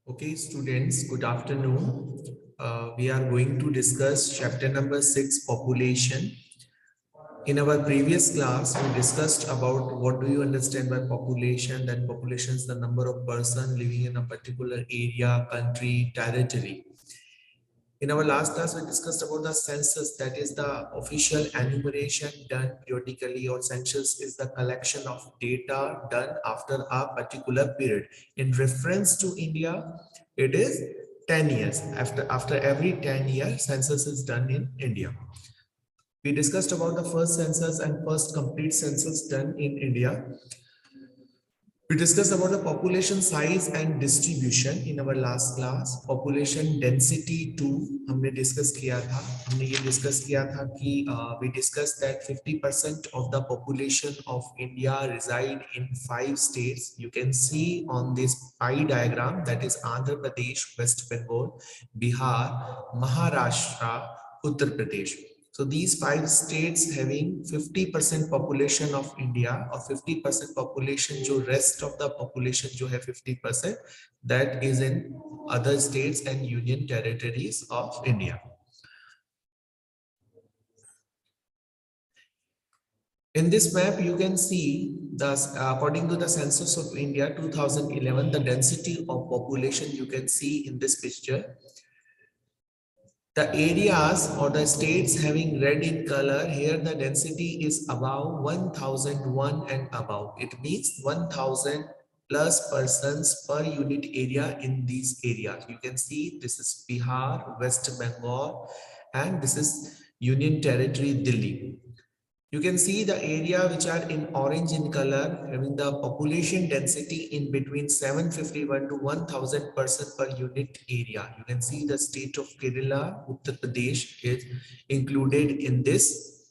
Okay, students, good afternoon. We are going to discuss chapter number 6, population. In our previous class, we discussed about what do you understand by population. That population is the number of person living in a particular area, country, territory. In our last class, we discussed about the census, that is the official enumeration done periodically, or census is the collection of data done after a particular period. In reference to India, it is 10 years. After every 10 years, census is done in India. We discussed about the first census and first complete census done in India. We discussed about the population size and distribution in our last class. Population density too हमने discuss किया था. हमने ये discuss किया था कि we discussed that 50% of the population of India reside in 5 states. You can see on this pie diagram, that is Andhra Pradesh, West Bengal, Bihar, Maharashtra, Uttar Pradesh. So these 5 states having 50% population of India, or 50% population, जो rest of the population जो है 50%, that is in other states and union territories of India. In this map, you can see the according to the census of India 2011, the density of population you can see in this picture. The areas or the states having red in color, here the density is above 1001 and above. It means 1000 plus persons per unit area in these areas. You can see this is Bihar, West Bengal, and this is Union Territory, Delhi. You can see the area which are in orange in color, having the population density in between 751 to 1000 person per unit area. You can see the state of Kerala, Uttar Pradesh is included in this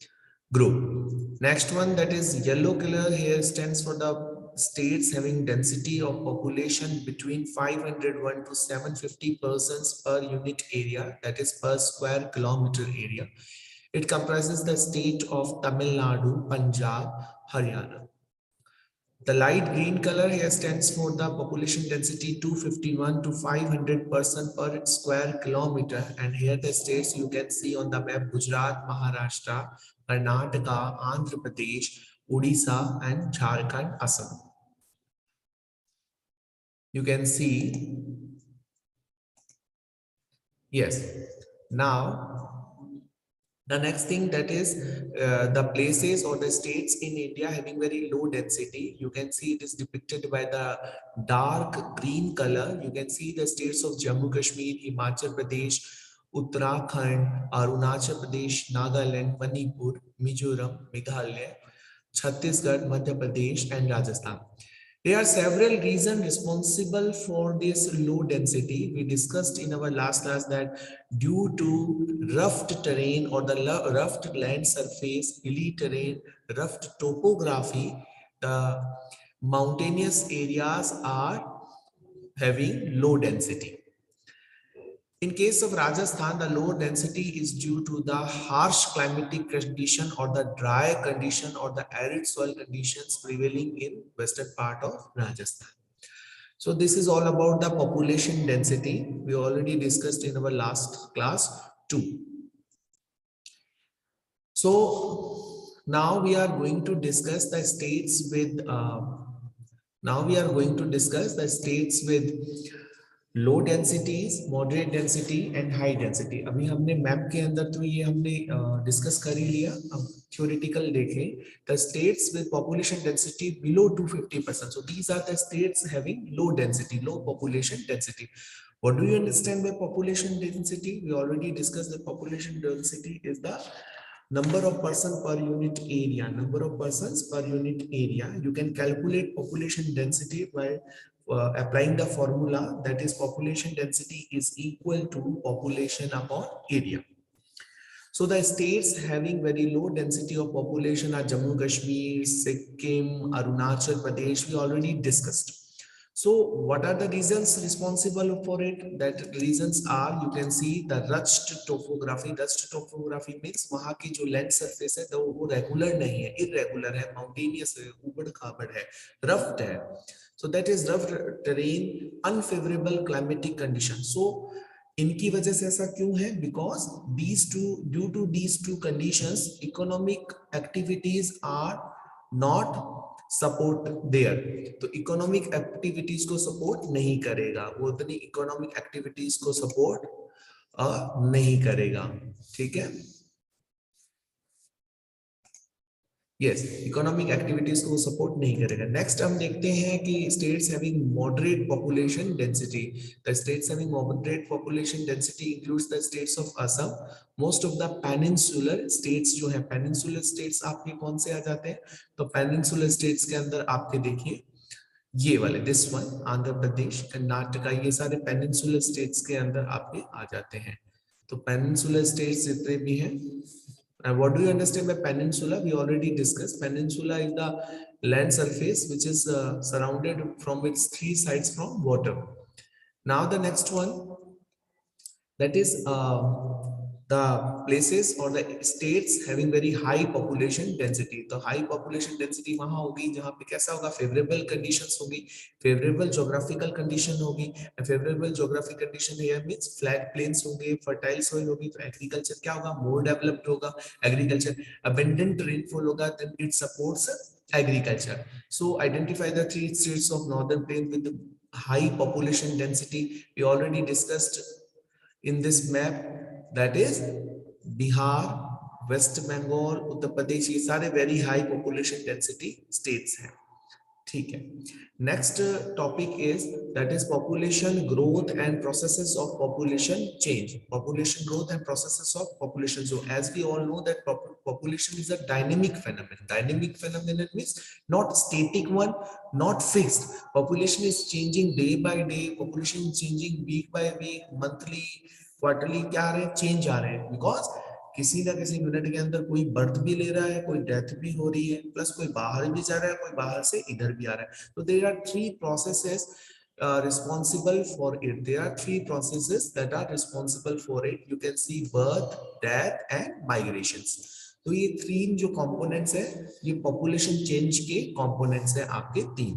group. Next one, that is yellow color, here stands for the states having density of population between 501 to 750 persons per unit area, that is per square kilometer area. It comprises the state of Tamil Nadu, Punjab, Haryana. The light green color here stands for the population density 251 to 500 person per square kilometer. And here the states you can see on the map: Gujarat, Maharashtra, Karnataka, Andhra Pradesh, Odisha, and Jharkhand, Assam. You can see. Yes. Now, the next thing, that is the places or the states in India having very low density. You can see it is depicted by the dark green color. You can see the states of Jammu Kashmir, Himachal Pradesh, Uttarakhand, Arunachal Pradesh, Nagaland, Manipur, Mizoram, Meghalaya, Chhattisgarh, Madhya Pradesh, and Rajasthan. There are several reasons responsible for this low density. We discussed in our last class that due to rough terrain or the rough land surface, hilly terrain, rough topography, the mountainous areas are having low density. In case of Rajasthan, the low density is due to the harsh climatic condition or the dry condition or the arid soil conditions prevailing in western part of Rajasthan. So this is all about the population density. We already discussed in our last class too. So now we are going to discuss the states with low densities, moderate density and high density. अभी हमने map के अंदर तो ये हमने discuss कर ही लिया. अब थ्योरेटिकल देखें, the states with population density below 250%. So these are the states having low density, low population density. What do you understand by population density? We already discussed that population density is the number of person per unit area. Number of persons per unit area. You can calculate population density by applying the formula, that is population density is equal to population upon area. So the states having very low density of population are Jammu Kashmir, Sikkim, Arunachal Pradesh. We already discussed. So what are the reasons responsible for it? That reasons are, you can see the rust topography. Rust topography means वहाँ की जो land surface है तो वो regular नहीं है, irregular है, mountainous है, ऊबड़ खाबड़ है, rough है. So that is rough terrain, unfavorable climatic condition. So इनकी वजह से ऐसा क्यों है? Because due to these two conditions, economic activities are not support there. तो इकोनॉमिक एक्टिविटीज को सपोर्ट नहीं करेगा, वो उतनी इकोनॉमिक एक्टिविटीज को सपोर्ट नहीं करेगा, ठीक है। यस, इकोनॉमिक एक्टिविटीज को सपोर्ट नहीं करेगा। नेक्स्ट हम देखते हैं कि states having moderate population density. The states having moderate population density includes the states of Assam. Most of the peninsular states जो है, पेनिनसुलर स्टेट्स आपके कौन से आ जाते हैं? तो पेनिनसुलर स्टेट्स के अंदर आपके देखिए ये वाले, दिस वन, आंध्र प्रदेश, कर्नाटका, ये सारे पेनिनसुलर स्टेट्स के अंदर आपके आ जाते हैं। तो पेनिनसुलर स्टेट्स जितने भी हैं, what do you understand by peninsula? We already discussed. Peninsula is the land surface which is surrounded from its three sides from water. Now the next one, that is the places or the states having very high population density. तो high population density वहां होगी जहां पे कैसा होगा? favorable conditions होगी, favorable geographical condition होगी। favorable geographic condition here means flat plains होंगे, fertile soil होगी, तो agriculture क्या होगा? more developed होगा agriculture, abundant rainfall होगा, then it supports agriculture. So identify the three states of northern plain with the high population density. We already discussed in this map, that is Bihar, West Bengal, Uttar Pradesh, ये सारे very high population density states हैं, ठीक है। Next topic is that is population growth and processes of population change. Population growth and processes of population, so as we all know that population is a dynamic phenomenon. Dynamic phenomenon means not static one, not fixed. Population is changing day by day, population is changing week by week, monthly, quarterly, क्या आ रहे हैं? Change आ रहे हैं, because किसी ना किसी minute के अंदर कोई बर्थ भी ले रहा है, कोई डेथ भी हो रही है, प्लस कोई बाहर भी जा रहा है, कोई बाहर से इधर भी आ रहा है। तो there are three processes responsible for it. There are three processes that are responsible for it. You can see birth, death and migrations. तो ये तीन जो components है, ये population change के components है आपके तीन।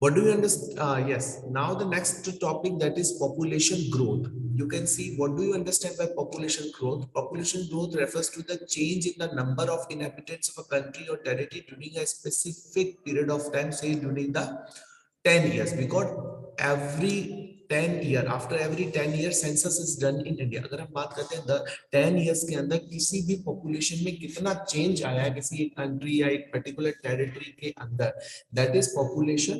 What do you understand? Yes. Now the next topic, that is population growth. You can see, what do you understand by population growth? Population growth refers to the change in the number of inhabitants of a country or territory during a specific period of time, say during the 10 years. Because every 10 year, after every 10 years census is done in India. अगर हम बात करते हैं 10 years के अंदर किसी भी population में कितना change आया है किसी एक country या एक particular territory के अंदर, that is population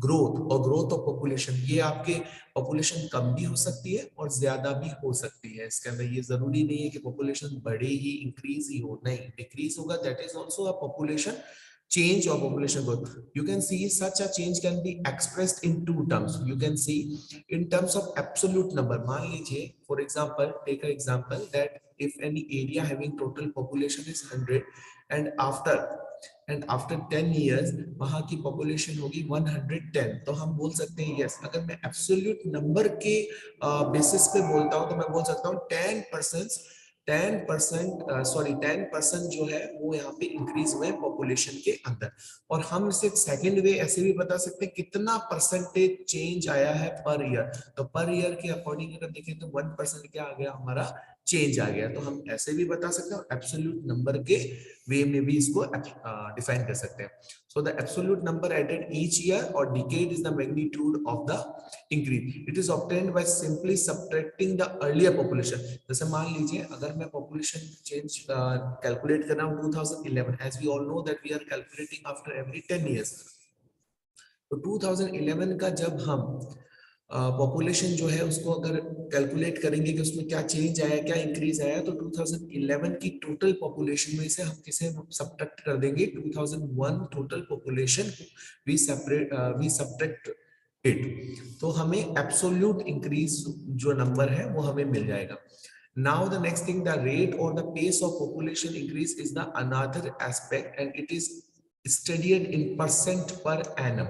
ग्रोथ। और ग्रोथ ऑफ पॉपुलेशन, ये आपके पॉपुलेशन कम भी हो सकती है और ज्यादा भी हो सकती है। इसके अंदर ये जरूरी नहीं है कि पॉपुलेशन बढ़े ही, इंक्रीज ही हो, नहीं, डिक्रीज होगा, that is also a population change or population growth. You can see such a change can be expressed in two terms. You can see in terms of absolute number. मान लीजिए, for example, take an example that if any area having total population is 100 and after 10 years वहां की population होगी 110, तो हम बोल सकते हैं yes, अगर मैं absolute number के basis पे बोलता हूं तो मैं बोल सकता हूं 10% जो है वो यहाँ पे इंक्रीज हुए पॉपुलेशन के अंदर। और हम इसे सेकंड वे ऐसे भी बता सकते हैं कितना परसेंटेज चेंज आया है पर ईयर। तो पर ईयर के अकॉर्डिंग अगर देखें तो 1% क्या आ गया हमारा? चेंज आ गया। तो हम ऐसे भी बता सकते हैं, एब्सोल्यूट नंबर के वे में भी इसको डिफाइन कर सकते हैं। So the absolute number added each year or decade is the magnitude of the increase. It is obtained by simply subtracting the earlier population. जैसे मान लीजिए अगर मैं population change calculate कर रहा हूँ 2011, as we all know that we are calculating after every 10 years. तो 2011 का जब हम पॉपुलेशन जो है उसको अगर कैलकुलेट करेंगे कि उसमें क्या चेंज आया, क्या इंक्रीज आया, तो 2011 की टोटल पॉपुलेशन में से हम किसे सब्ट्रैक्ट कर देंगे? 2001 total population we subtract it, तो हमें एब्सोल्यूट इंक्रीज जो नंबर है वो हमें मिल जाएगा। Now the next thing, the rate or the pace of population increase is the another aspect and it is studied in percent per annum.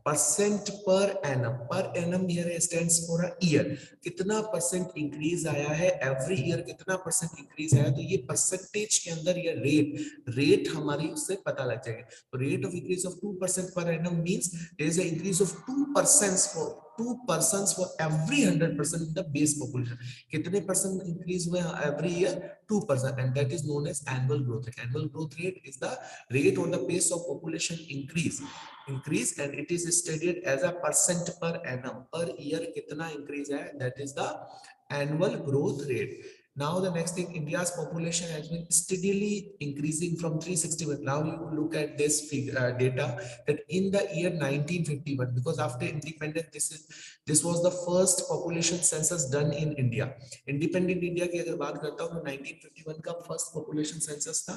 Percent per annum here stands for a year, कितना percent increase आया है every year, कितना percent increase आया, तो ये percentage के अंदर ये रेट हमारी उससे पता लग जाएगा। तो rate of increase of 2% per annum means there is a increase of 2% for 2% for every 100% in the base population. कितने परसेंट इंक्रीज हुए every year? 2%, and that is known as annual growth rate. Annual growth rate is the rate or the pace of population increase, and it is stated as a percent per annum. Per year कितना increase है, that is the annual growth rate. Now the next thing, India's population has been steadily increasing from 361. Now you look at this figure, data, that in the year 1951, because after independence, this was the first population census done in India. Independent India की अगर बात करता हूँ, 1951 का first population census था.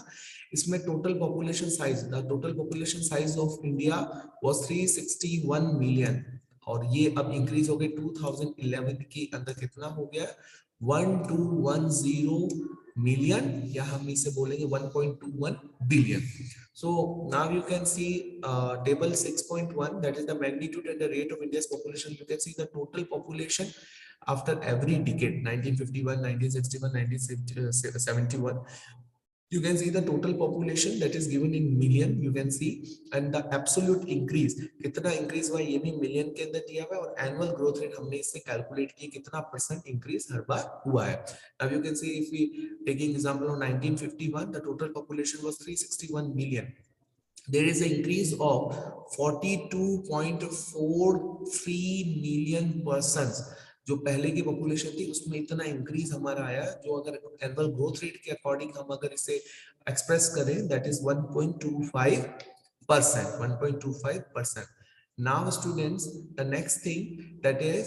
इसमें total population size, the total population size of India was 361 million. और ये अब इंक्रीज हो गए 2011 के अंदर कितना हो गया, 1210 million, या हम इसे बोलेंगे 1.21 billion. So now you can see table 6.1, that is the magnitude and the rate of India's population. You can see the total population after every decade, 1951, 1961, 1971. You can see the total population that is given in million, you can see, and the absolute increase, कितना increase हुआ ये भी million के अंदर दिया हुआ है, और annual growth rate हमने इससे calculate किया कितना percent increase हर बार हुआ है. Now you can see, if we taking example of 1951, the total population was 361 million. There is an increase of 42.43 million persons. जो पहले की पॉपुलेशन थी उसमें इतना इंक्रीज हमारा आया, जो अगर एनुअल ग्रोथ रेट के अकॉर्डिंग हम अगर इसे एक्सप्रेस करें, that is 1.25%. 1.25%. Now students, the next thing that is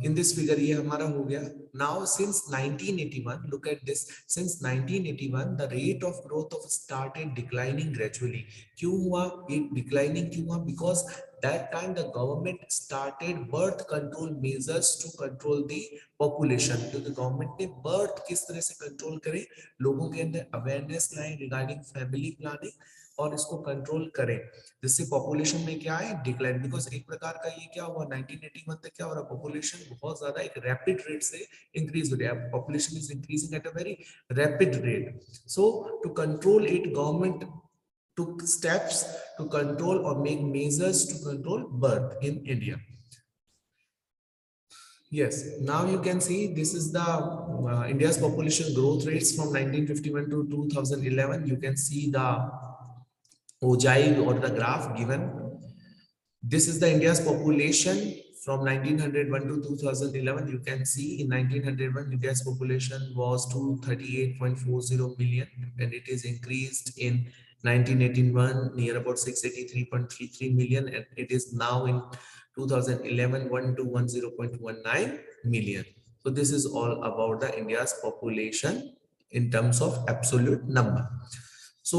in this figure ये हमारा हो गया. Now since 1981, look at this, since 1981 the rate of growth of started declining gradually. क्यों हुआ ये declining, क्यों हुआ? Because that time the government started birth control measures to control the population. क्योंकि गवर्नमेंट ने बर्थ किस तरह से कंट्रोल करे, लोगों के अंदर अवेयरनेस लाए रिगार्डिंग फैमिली प्लानिंग, और इसको कंट्रोल करें, जिससे पॉपुलेशन में क्या है, डिक्लाइन. बिकॉज एक प्रकार का ये क्या हुआ 1981 तक, क्या हो रहा, पॉपुलेशन बहुत ज्यादा एक रैपिड रेट से इंक्रीज हो रहा है, population is increasing at a very rapid rate. So to control it, government took steps to control or make measures to control birth in India. Yes, now you can see this is the India's population growth rates from 1951 to 2011. You can see the ogive or the graph given. This is the India's population from 1901 to 2011. You can see in 1901 India's population was 238.40 million, and it is increased in 1981 near about 683.33 million, and it is now in 2011 1210.19 million. So this is all about the India's population in terms of absolute number. So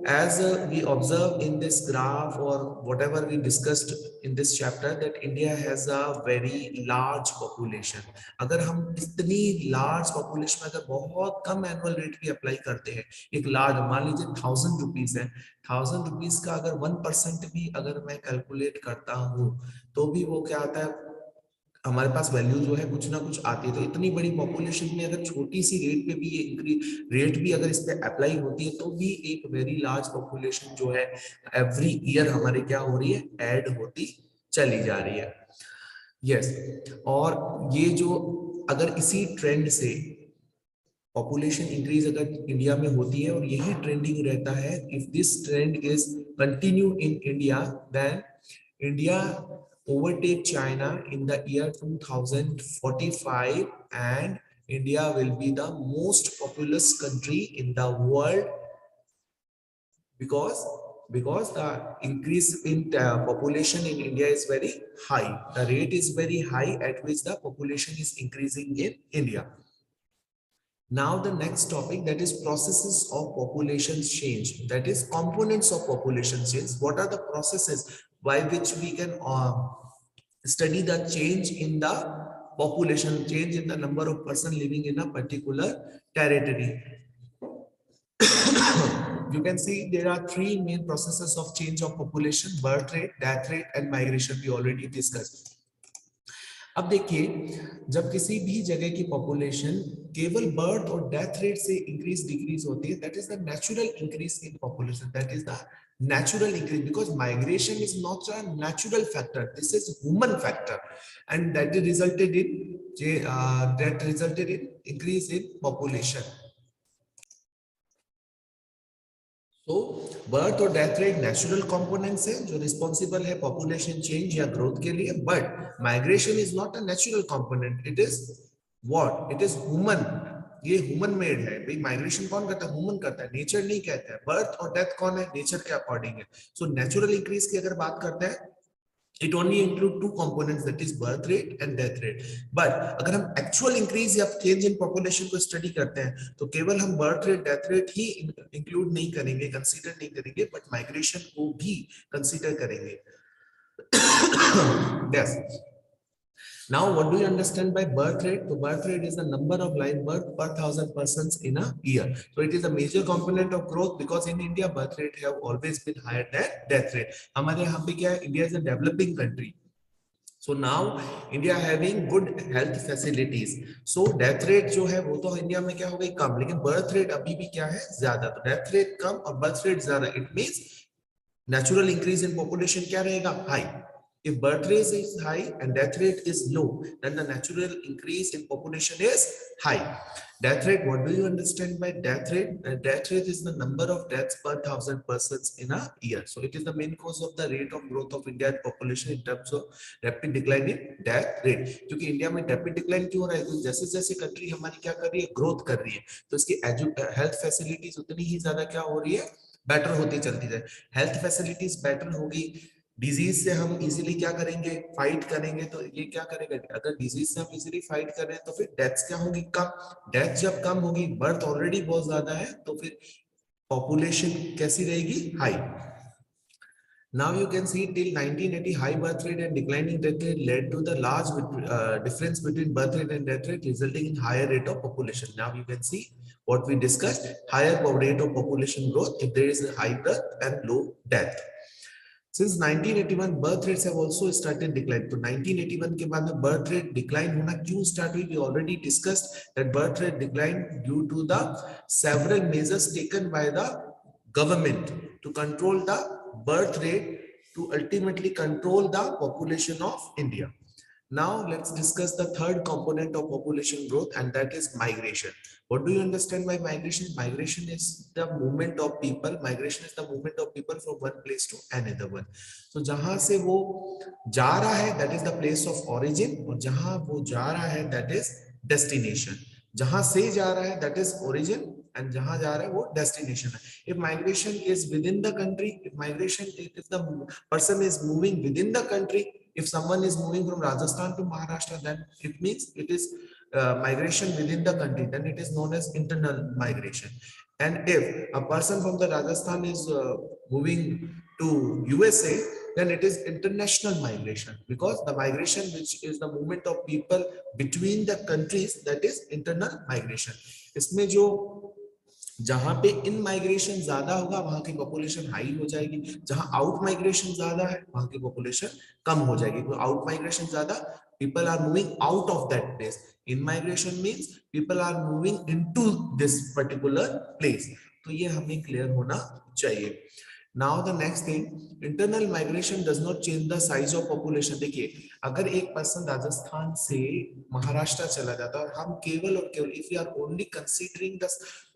as we observe in this graph or whatever we discussed in this chapter, that India has a very large population. अगर हम इतनी large population में अगर बहुत कम annual rate भी apply करते हैं, एक large मान लीजिए 1000 rupees है, 1000 rupees का अगर 1% भी अगर मैं calculate करता हूँ, तो भी वो क्या आता है, हमारे पास वैल्यू जो है कुछ ना कुछ आती है. तो इतनी बड़ी पॉपुलेशन में अगर छोटी सी रेट पे भी ये रेट भी अगर इस पे अप्लाई होती है, तो भी एक वेरी लार्ज पॉपुलेशन जो है एवरी ईयर हमारे क्या हो रही है, ऐड होती चली जा रही है. यस, और ये जो अगर इसी ट्रेंड से पॉपुलेशन इंक्रीज अगर इंडिया में होती है और यही ट्रेंडिंग रहता है, if this trend is continue in India, then India overtake China in the year 2045, and India will be the most populous country in the world, because the increase in population in India is very high. The rate is very high at which the population is increasing in India. Now the next topic, that is processes of population change, that is components of population change. What are the processes by which we can study the change in the population, change in the number of person living in a particular territory. you can see there are three main processes of change of population: birth rate, death rate and migration. We already discussed. अब देखिए, जब किसी भी जगह की population केवल birth और death rate से इंक्रीज डिक्रीज होती है, that is the natural increase in population, that is the natural increase, because migration is not a natural factor, this is human factor, and that resulted in increase in population. तो birth और death rate natural components है जो responsible है population change या growth के लिए, but migration is not a natural component, it is what, it is human, ये human made है भाई। माइग्रेशन कौन करता है? ह्यूमन करता है, नेचर नहीं कहता है। बर्थ और डेथ कौन है? नेचर के अकॉर्डिंग है। सो नेचुरल इंक्रीज की अगर बात करते हैं, it only include two components, that is birth rate and death rate. But अगर हम actual increase या change in population को study करते हैं तो केवल हम birth rate, death rate ही include नहीं करेंगे, consider नहीं करेंगे, but migration को भी consider करेंगे। yes. Now, what do you understand by birth rate? So, birth rate is the number of live birth per 1,000 persons in a year. So, it is a major component of growth because in India, birth rate have always been higher than death rate. हमारे यहाँ पे क्या है? India is a developing country. So now India having good health facilities. So death rate जो है वो तो India में क्या हो गई? कम, लेकिन birth rate अभी भी क्या है? ज्यादा। तो death rate कम और birth rate ज्यादा. It means natural increase in population क्या रहेगा? High. If birth rate is high and death rate is low, then the natural increase in population is high. Death rate, what do you understand by death rate? Death rate is the number of deaths per 1,000 persons in a year. So it is the main cause of the rate of growth of Indian population in terms of rapid decline in death rate. क्योंकि India में rapid decline क्यों हो रहा है? क्योंकि जैसे जैसे country हमारी क्या कर रही है? ग्रोथ कर रही है, तो इसकी हेल्थ फैसिलिटीज उतनी ही ज्यादा क्या हो रही है? बेटर होती चलती जाए। हेल्थ फैसिलिटीज बेटर होगी, डिजीज से हम इजीली क्या करेंगे? फाइट करेंगे। तो ये क्या करेगा? अगर डिजीज से हम इजीली फाइट कर रहे हैं तो फिर डेथ्स क्या होगी? कम। डेथ जब कम होगी, बर्थ ऑलरेडी बहुत ज्यादा है, तो फिर पॉपुलेशन कैसी रहेगी? High. Now you can see till 1980 high birth rate and declining death rate led to the large difference between birth rate and death rate, resulting in higher rate of population. Now you can see what we discussed: higher rate of population growth if there is a high birth and low death. Since 1981 birth rates have also started decline. तो 1981 के बाद में birth rate decline होना क्यों start हुई? We already discussed that birth rate decline due to the several measures taken by the government to control the birth rate, to ultimately control the population of India. Now let's discuss the third component of population growth, and that is migration. What do you understand by migration? Migration is the movement of people. Migration is the movement of people from one place to another one. So जहां से वो जा रहा है, that is the place of origin, और जहां वो जा रहा है, that is destination. जहां से जा रहा है, that is origin, and जहां जा रहा है वो destination है. If migration is within the country, if the person is moving within the country, if someone is moving from Rajasthan to Maharashtra, then it means it is migration within the country, then it is known as internal migration. And if a person from the Rajasthan is moving to USA, then it is international migration, because the migration which is the movement of people between the countries, that is internal migration. इसमें जो जहां पे इन migration ज्यादा होगा वहां की population high हो जाएगी, जहां आउट माइग्रेशन ज्यादा है वहां की पॉपुलेशन कम हो जाएगी। तो आउट माइग्रेशन ज्यादा, people are moving out of that place. In migration means people are moving into this particular place. तो ये हमें क्लियर होना चाहिए। Now the next thing, internal migration does not change the size of population. देखिए, अगर एक person Rajasthan से महाराष्ट्र चला जाता है और हम केवल और केवल if we are only considering the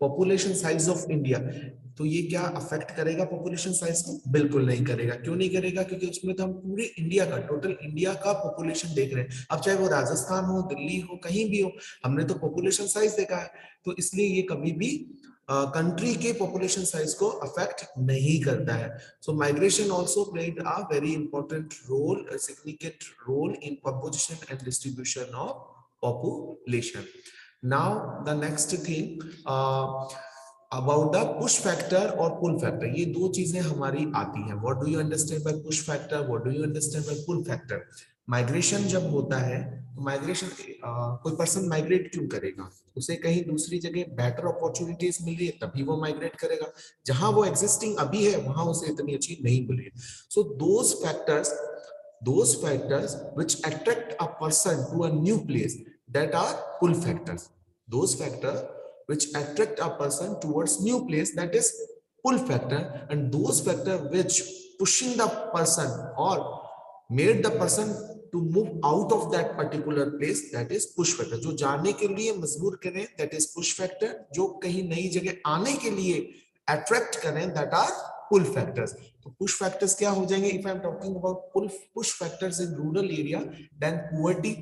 population size of India, तो ये क्या अफेक्ट करेगा पॉपुलेशन साइज को? बिल्कुल नहीं करेगा। क्यों नहीं करेगा? क्योंकि उसमें तो हम पूरे इंडिया का, टोटल इंडिया का पॉपुलेशन देख रहे हैं। अब चाहे वो राजस्थान हो, दिल्ली हो, कहीं भी हो, हमने तो पॉपुलेशन साइज देखा है, तो इसलिए ये कभी भी कंट्री के पॉपुलेशन साइज को अफेक्ट नहीं करता है। So migration also played a very important role, a significant role in composition and distribution of population. Now the next thing about the push factor और पुल फैक्टर, ये दो चीजें हमारी आती हैं। What do you understand by push factor, what do you understand by pull factor? Migration जब होता है तो माइग्रेशन, कोई पर्सन माइग्रेट क्यों करेगा? उसे कहीं दूसरी जगह बेटर अपॉर्चुनिटीज मिल रही है तभी वो माइग्रेट करेगा। जहां वो एग्जिस्टिंग अभी है वहां उसे इतनी अच्छी नहीं मिल रही है। सो those factors which attract a person to a new place, that are pull factors. Those factors which attract a person towards new place, that is pull factor. And those factors which pushing the person or made the person to move out of that particular place, that is push factor. जो जाने के लिए मजबूर करें, that is push factor. जो कहीं नई जगह आने के लिए attract करें, that are pull factors. तो push factors क्या हो जाएंगे? If I am talking about push factors in rural area, then poverty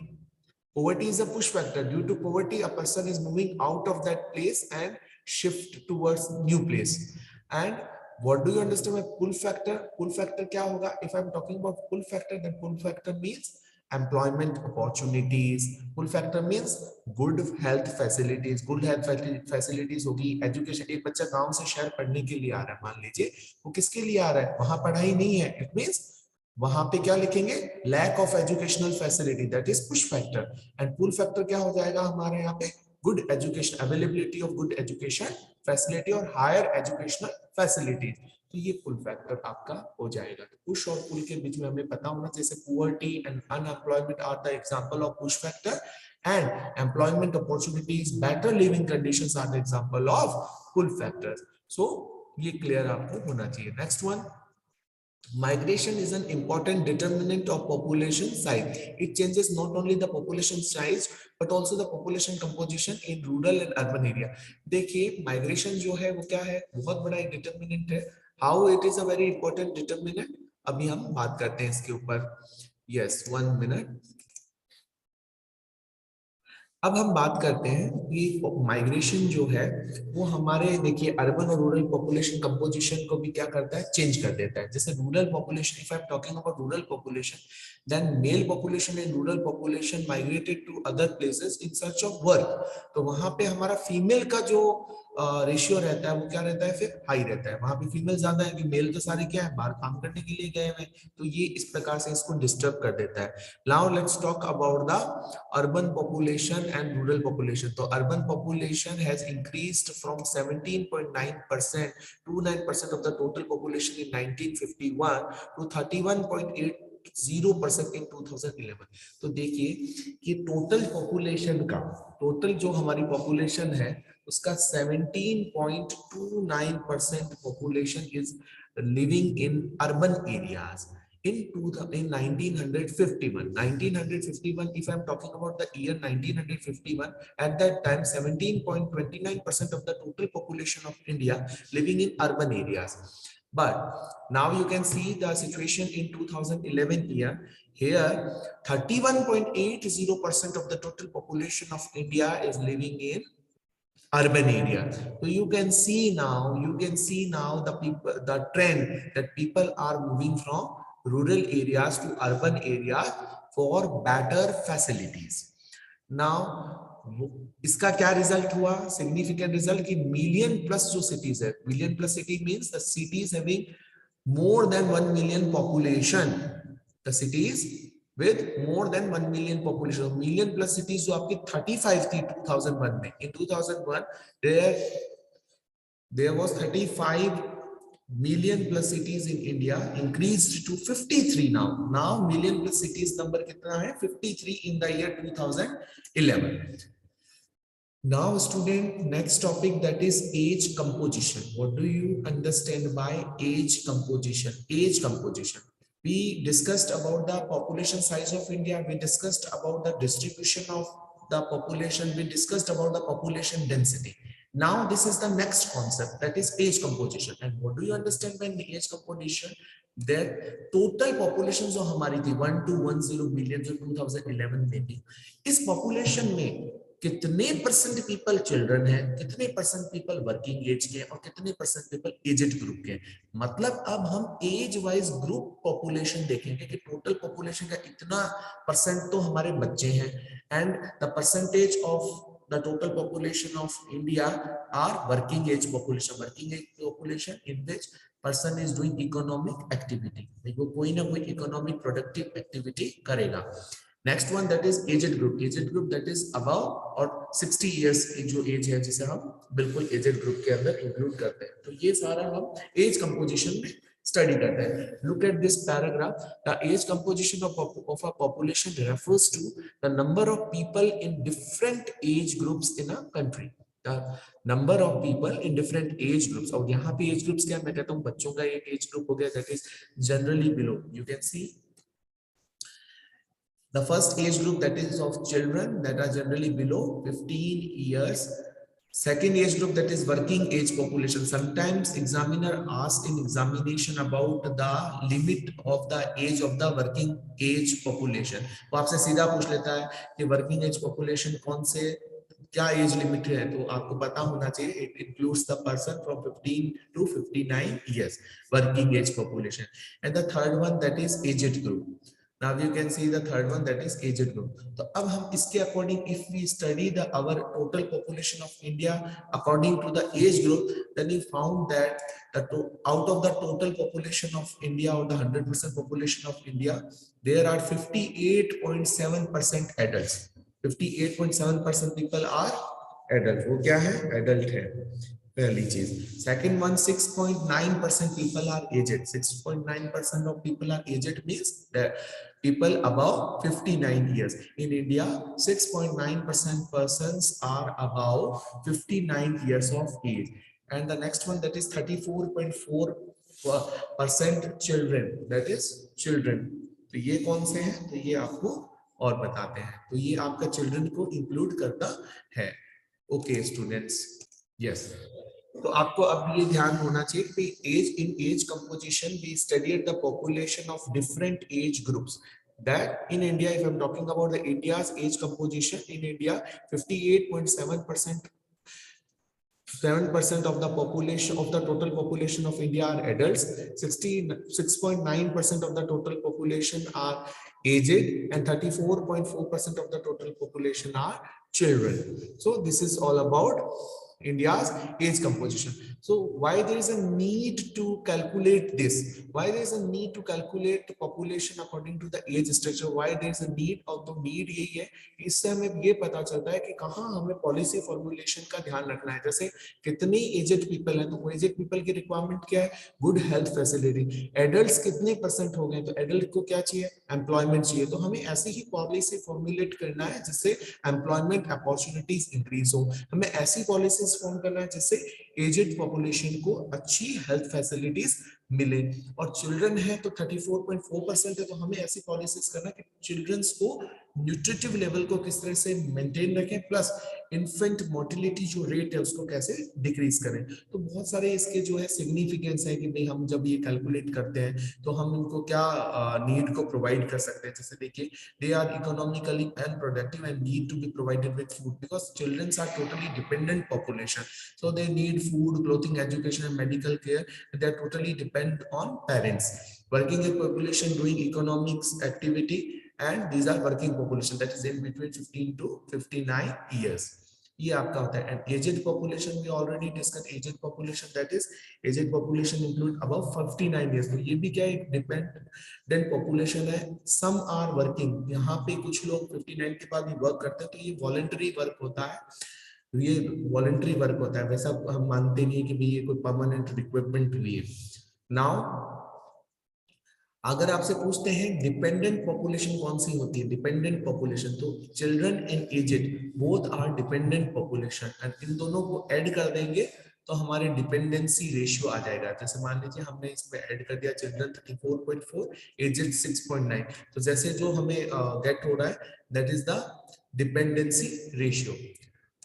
is a push factor. Due to poverty, a person is moving out of that place and shift towards new place. And what do you understand by pull factor? Pull factor क्या होगा? If I'm talking about pull factor, then pull factor means employment opportunities. Pull factor means good health facilities. Good health facilities होगी, education. एक बच्चा गांव से शहर पढ़ने के लिए आ रहा है, मान लीजिए, वो किसके लिए आ रहा है? वहां पढ़ाई नहीं है, इट मींस वहां पे क्या लिखेंगे? Lack of educational facility, that is push factor. And pull factor क्या हो जाएगा हमारे यहाँ पे? Good education, availability of good education facility और हायर एजुकेशनल फैसिलिटीज. तो ये पुल फैक्टर आपका हो जाएगा. तो पुश और पुल के बीच में हमें पता होना, जैसे poverty and unemployment are the example of push factor, and employment opportunities, better living conditions are the example of pull factors. So ये क्लियर आपको होना चाहिए. Next one, migration is an important determinant of population size. It changes not only the population size but also the population composition in rural and urban area. देखिए migration जो है वो क्या है? बहुत बड़ा एक determinant है. How it is a very important determinant, अभी हम बात करते हैं इसके ऊपर. Yes, 1 minute. अब हम बात करते हैं कि माइग्रेशन जो है वो हमारे, देखिए, अर्बन और रूरल पॉपुलेशन कंपोजिशन को भी क्या करता है? चेंज कर देता है. जैसे rural population, if I am talking about rural population, then male population in rural population migrated to other places in search of work. तो वहां पे हमारा फीमेल का जो रेशियो रहता है वो क्या रहता है? फिर हाई रहता है. वहां पे फीमेल ज्यादा है कि मेल तो सारे क्या है? बाहर काम करने के लिए गए हुए. तो ये इस प्रकार से इसको डिस्टर्ब कर देता है. Now let's talk about the urban population and rural population. So urban population has increased from 17.9% to 9% of the total population in 1951 to 31.80% in 2011. तो देखिए कि टोटल पॉपुलेशन का, टोटल जो हमारी पॉपुलेशन है उसका 17.29% population is living in urban areas. In 1951, if I'm talking about the year 1951, at that time 17.29% of the total population of India living in urban areas. But now you can see the situation in 2011 year. Here 31.80% of the total population of India is living in urban area. So you can see now the people, the trend that people are moving from rural areas to urban areas for better facilities. Now इसका क्या result हुआ? Significant result कि million plus जो cities है, million plus city means the cities having more than 1 million population, the cities with more than 1 million population. Million plus cities जो आपकी 35 थी 2001 में. In 2001 there was 35 million plus cities in India, increased to 53 now. Now million plus cities number कितना है? 53 in the year 2011. Now student, next topic, that is age composition. What do you understand by age composition? Age composition, we discussed about the population size of India, we discussed about the distribution of the population, we discussed about the population density. Now this is the next concept, that is age composition. And what do you understand by the age composition? That total population जो हमारी थी 1210 million जो 2011 में थी, इस population में कितने percent people children है, कितने परसेंट पीपल वर्किंग एज के, और कितने परसेंट पीपल एजेड ग्रुप के. मतलब अब हम एज वाइज ग्रुप पॉपुलेशन देखेंगे कि टोटल पॉपुलेशन का इतना परसेंट तो हमारे बच्चे हैं, and the percentage of the total population of India are working age population in which person is doing economic activity, वो कोई ना कोई इकोनॉमिक प्रोडक्टिव एक्टिविटी करेगा। Next one that is aged group, aged group that is above और 60 years की जो as है जिसे हम बिल्कुल एजेड ग्रुप के अंदर इंक्लूड करते हैं। तो ये सारा हम एज कंपोजिशन में स्टडी करते हैं। Look at this paragraph, the age composition of a population refers to the number of people in different age groups in a country, the number of people in different age groups. और यहाँ पे age groups क्या, मैं कहता हूँ बच्चों का एक एज ग्रुप हो गया that is generally below, you can see the first age group that is of children that are generally below 15 years. Second age group that is working age population. Sometimes examiner asks in examination about the limit of the age of the working age population. वो आपसे सीधा पूछ लेता है कि working age population कौन से क्या एज लिमिट है, तो आपको पता होना चाहिए it includes the person from 15 to 59 years working age population. And the third one that is aged group. Now you can see the third one that is aged group. तो अब हम इसके according if we study the our total population of India according to the age group, then we found that out of the total population of India or the 100% population of India, there are 58.7% adults. 58.7% people are adult. वो क्या है? Adult है पहली चीज। Second one 6.9% people are aged. 6.9% of people are aged means that people above 59 years. In India 6.9% persons are above 59 years of age. And the next one that is 34.4% children, that is children. तो ये कौन से हैं, तो ये आपको और बताते हैं। तो ये आपका चिल्ड्रन को इंक्लूड करता है। Okay students, yes. तो आपको अब ये ध्यान होना चाहिए कि as in age composition we studied the population of different age groups, that in India, if I'm talking about the India's age composition, in India 58.7% 7% of the population of the total population of India are adults, 66.9% of the total population are aged, and 34.4% of the total population are children. So this is all about India's age composition. So why there is a need to calculate this? Why there is a need to calculate the population according to the age structure? Why there is a need? और तो need यही है, इससे हमें ये पता चलता है कि कहाँ हमें पॉलिसी फॉर्मुलेशन का ध्यान रखना है। जैसे कितने एजेड पीपल हैं, तो एजेड पीपल की रिक्वायरमेंट क्या है? Good health facility. एडल्ट्स कितने परसेंट हो गए, तो एडल्ट को क्या चाहिए? एम्प्लॉयमेंट चाहिए। तो हमें ऐसी ही पॉलिसी फॉर्मुलेट करना है जिससे एम्प्लॉयमेंट अपॉर्चुनिटीज इंक्रीज हो। हमें ऐसी पॉलिसीज फॉर्म करना है जिससे एजेड पॉपुलेशन को अच्छी हेल्थ फैसिलिटीज मिले। और चिल्ड्रन है तो 34.4% है, तो हमें ऐसी पॉलिसीज करना कि चिल्ड्रंस को न्यूट्रिटिव लेवल को किस तरह से मेंटेन रखें, प्लस इन्फेंट मोर्टिलिटी जो रेट है उसको कैसे डिक्रीज करें। तो बहुत सारे इसके जो है सिग्निफिकेंस है कि भाई हम जब ये कैलकुलेट करते हैं तो हम इनको क्या नीड को प्रोवाइड कर सकते हैं। जैसे देखिए, they are economically and productive and need to be provided with food because children are totally dependent population, so they need food, clothing, education and medical care. They are totally depend on parents. Working age population doing economics activity, and these are working population that is in between 15 to 59 years. ये आपका होता है। And aged population भी already discuss, aged population that is aged population include above 59 years. तो ये भी क्या है? डिपेंडेंट पॉपुलेशन है। सम आर वर्किंग, यहाँ पे कुछ लोग 59 के बाद भी वर्क करते हैं, तो ये वॉलंटरी वर्क होता है। ये वॉलंटरी वर्क होता है, वैसा हम मानते नहीं कि भाई ये कोई परमानेंट रिक्वायरमेंट हुई है। नाउ अगर आपसे पूछते हैं डिपेंडेंट पॉपुलेशन कौन सी होती है, डिपेंडेंट पॉपुलेशन, तो children and aged both are dependent population, and इन दोनों को ऐड कर देंगे तो हमारे डिपेंडेंसी रेशियो आ जाएगा। जैसे मान लीजिए हमने इसमें ऐड कर दिया चिल्ड्रन 34.4, एजेड 6.9, तो जैसे जो हमें गेट हो रहा है that is the dependency ratio.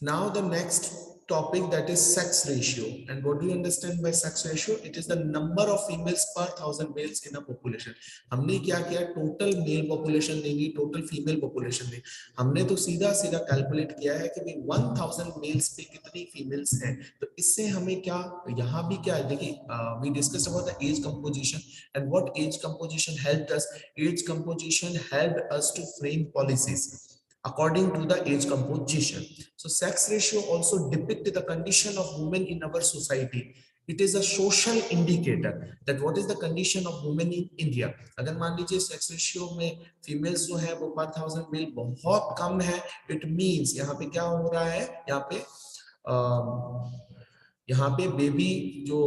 Now the next topic, that is sex ratio. And what do you understand by sex ratio? It is the number of females per 1000 males in a population. हमने क्या किया? Total mail population देंगे, total female population देंगे। हमने तो सीधा सीधा calculate किया है कि भाई 1000 मेल्स पे कितनी फीमेल्स हैं। तो इससे हमें क्या, यहाँ भी क्या है देखिए, we discussed about the age composition and what age composition helped us. Age composition helped us to frame policies according to the age composition. So sex ratio also depict the condition of women in our society. It is a social indicator that what is the condition of women in India. अगर मान लीजिए sex ratio में females जो है वो 1000 mail बहुत कम है, it means यहाँ पे क्या हो रहा है, यहाँ पे बेबी जो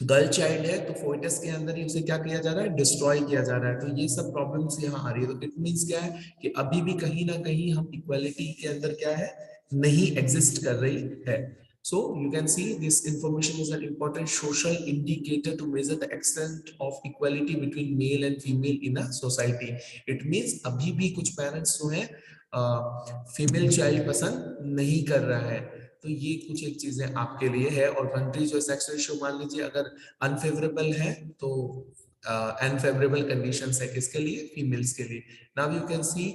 गर्ल चाइल्ड है तो फोइटस के अंदर ही उसे क्या किया जा रहा है, डिस्ट्रॉय किया जा रहा है। तो ये सब प्रॉब्लम्स यहाँ आ रही है। तो इट मींस क्या है कि अभी भी कहीं ना कहीं हम इक्वालिटी के अंदर क्या है, नहीं एग्जिस्ट कर रही है। So you can see this information is an important social indicator to measure the extent of equality between male and female in a society. It means अभी भी कुछ पेरेंट्स जो है फीमेल चाइल्ड पसंद नहीं कर रहा है। तो ये कुछ एक चीजें आपके लिए है। और कंट्री जो सेक्स रेशियो मान लीजिए अगर अनफेवरेबल है तो अनफेवरेबल कंडीशंस है किसके लिए, फीमेल्स के लिए। Now you can see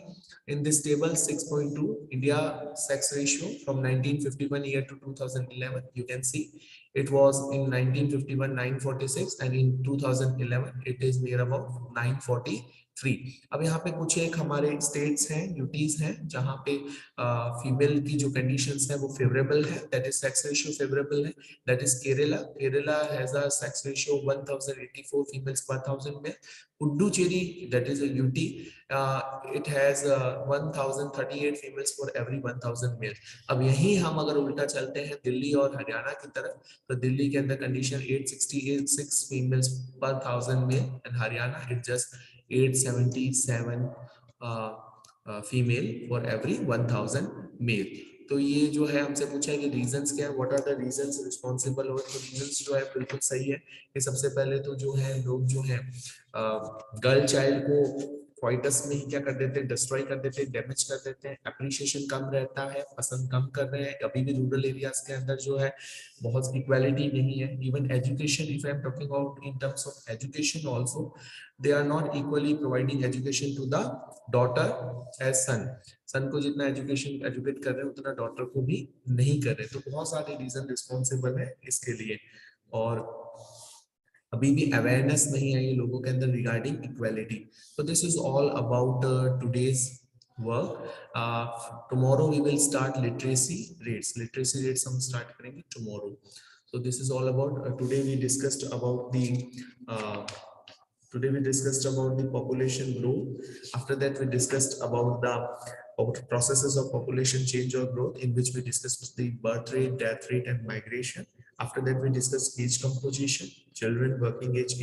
in this table 6.2 India sex ratio from 1951 year to 2011, you can see it was in 1951 946 and in 2011 it is near about 943। अब यहाँ पे कुछ एक हमारे स्टेट्स हैं, यूटीज हैं जहाँ पे फीमेल की जो कंडीशंस है वो फेवरेबल है, that is sex ratio favourable है, that is Kerala has a sex ratio 1084 females per 1000 male. Puducherry that is a UT, it has 1038 females for every 1000 male। अब यही हम अगर उल्टा चलते हैं दिल्ली और हरियाणा की तरफ, तो दिल्ली के अंदर condition 866 females per 1000 male and Haryana it just 877 female for every 1000 male। तो ये जो है हमसे पूछा है कि रीजंस क्या है, what are the reasons responsible. और तो रीजंस जो है बिल्कुल सही है कि सबसे पहले तो जो है लोग जो है गर्ल चाइल्ड को फॉइटस में ही क्या कर देते हैं, डिस्ट्रॉय कर देते हैं, डैमेज कर देते हैं, एप्रिशिएशन कम रहता है, पसंद कम कर रहे हैं। अभी भी रूरल एरियाज के अंदर जो है बहुत इक्वालिटी नहीं है। Even education, if I am talking about in terms of education also, they are not equally providing education to the daughter as son. Son को जितना एजुकेशन एजुकेट कर रहे हैं उतना डॉटर को भी नहीं कर रहे। तो बहुत सारे रीजन रिस्पॉन्सिबल है इसके लिए। और अभी भी अवेयरनेस नहीं आई लोगों के अंदर regarding equality. So this is all about today's work. Tomorrow we will start literacy rates. Literacy rates हम start करेंगे tomorrow. So this is all about today we discussed about the population growth. After that we discussed about the processes of population change or growth, in which we discussed the birth rate, death rate and migration. After that we discussed age composition, children, working age,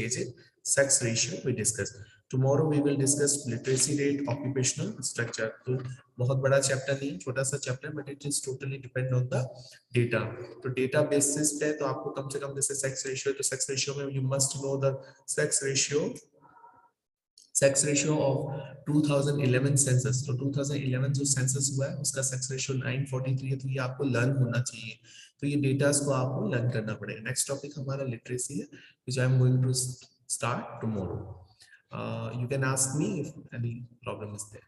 sex ratio we discussed. Tomorrow we will discuss literacy rate, occupational structure. तो बहुत बड़ा chapter नहीं, छोटा सा chapter, but it is totally depend on the data. तो data basis पे तो आपको कम से कम जैसे सेक्स रेशियो, तो सेक्स रेशियो में you must know the sex ratio of 2011 census. तो 2011 जो सेंसस हुआ है उसका सेक्स रेशियो 943 है। तो ये आपको लर्न होना चाहिए। तो ये डेटास को आपको लर्न करना पड़ेगा। नेक्स्ट टॉपिक हमारा लिटरेसी है, which I am going to start tomorrow. You can ask me if any problem is there.